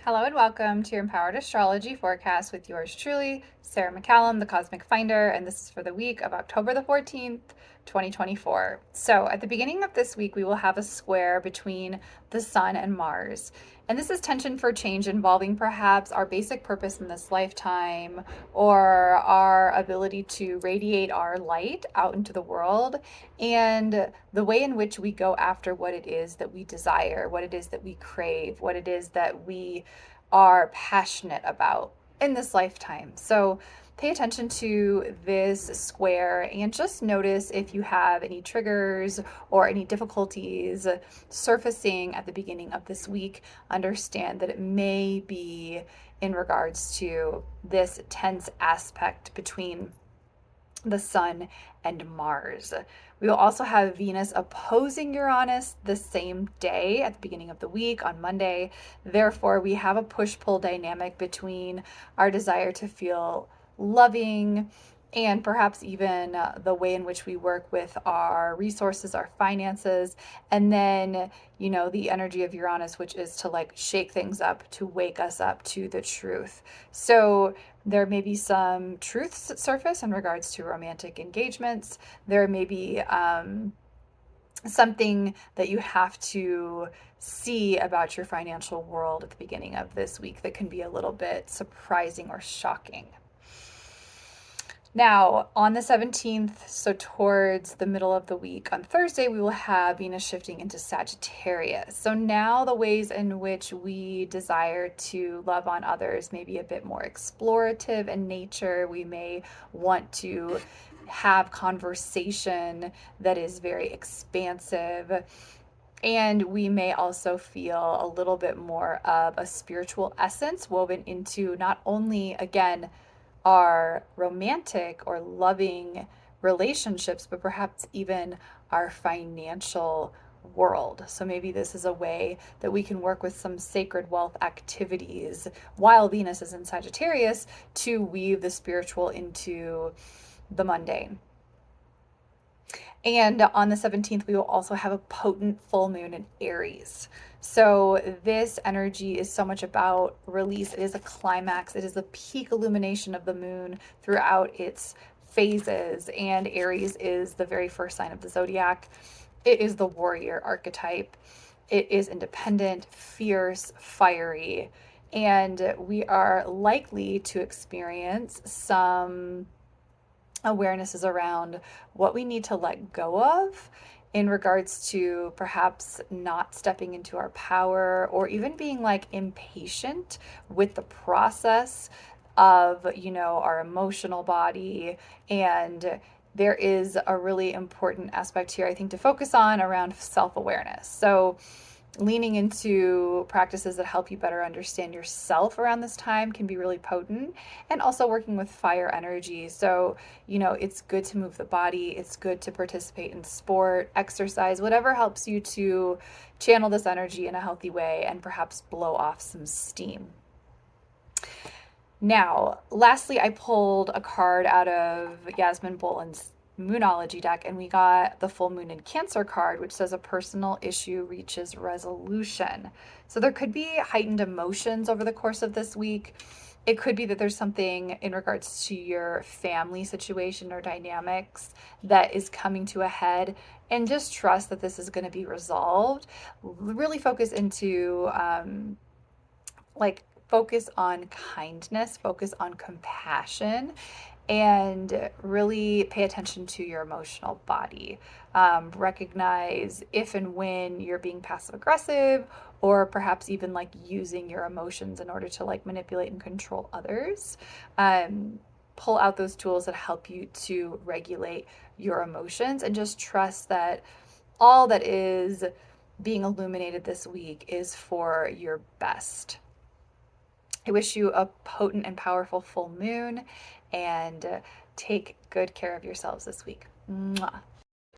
Hello and welcome to your Empowered Astrology forecast with yours truly, Sarah McCallum, the Cosmic Finder, and this is for the week of October the 14th, 2024. So, at the beginning of this week, we will have a square between the Sun and Mars. And this is tension for change involving perhaps our basic purpose in this lifetime or our ability to radiate our light out into the world and the way in which we go after what it is that we desire, what it is that we crave, what it is that we are passionate about in this lifetime. So pay attention to this square and just notice if you have any triggers or any difficulties surfacing at the beginning of this week. Understand that it may be in regards to this tense aspect between the Sun and Mars. We will also have Venus opposing Uranus the same day at the beginning of the week on Monday. Therefore, we have a push-pull dynamic between our desire to feel loving and perhaps even the way in which we work with our resources, our finances, and then, the energy of Uranus, which is to like shake things up, to wake us up to the truth. So there may be some truths that surface in regards to romantic engagements. There may be something that you have to see about your financial world at the beginning of this week that can be a little bit surprising or shocking. Now, on the 17th, so towards the middle of the week, on Thursday, we will have Venus shifting into Sagittarius. So now the ways in which we desire to love on others may be a bit more explorative in nature. We may want to have conversation that is very expansive. And we may also feel a little bit more of a spiritual essence woven into not only, again, our romantic or loving relationships, but perhaps even our financial world. So maybe this is a way that we can work with some sacred wealth activities while Venus is in Sagittarius to weave the spiritual into the mundane. And on the 17th, we will also have a potent full moon in Aries. So this energy is so much about release. It is a climax. It is the peak illumination of the moon throughout its phases. And Aries is the very first sign of the zodiac. It is the warrior archetype. It is independent, fierce, fiery. And we are likely to experience some awarenesses around what we need to let go of in regards to perhaps not stepping into our power or even being like impatient with the process of, our emotional body. And there is a really important aspect here, I think, to focus on around self-awareness. So leaning into practices that help you better understand yourself around this time can be really potent, and also working with fire energy. So, it's good to move the body, it's good to participate in sport, exercise, whatever helps you to channel this energy in a healthy way and perhaps blow off some steam. Now, lastly, I pulled a card out of Yasmin Boland's Moonology deck, and we got the full moon in Cancer card, which says a personal issue reaches resolution. So there could be heightened emotions over the course of this week. It could be that there's something in regards to your family situation or dynamics that is coming to a head, and just trust that this is going to be resolved. Really focus into focus on kindness, focus on compassion, and really pay attention to your emotional body. Recognize if and when you're being passive aggressive, or perhaps even like using your emotions in order to like manipulate and control others. Pull out those tools that help you to regulate your emotions, and just trust that all that is being illuminated this week is for your best. I wish you a potent and powerful full moon, and take good care of yourselves this week. Mwah.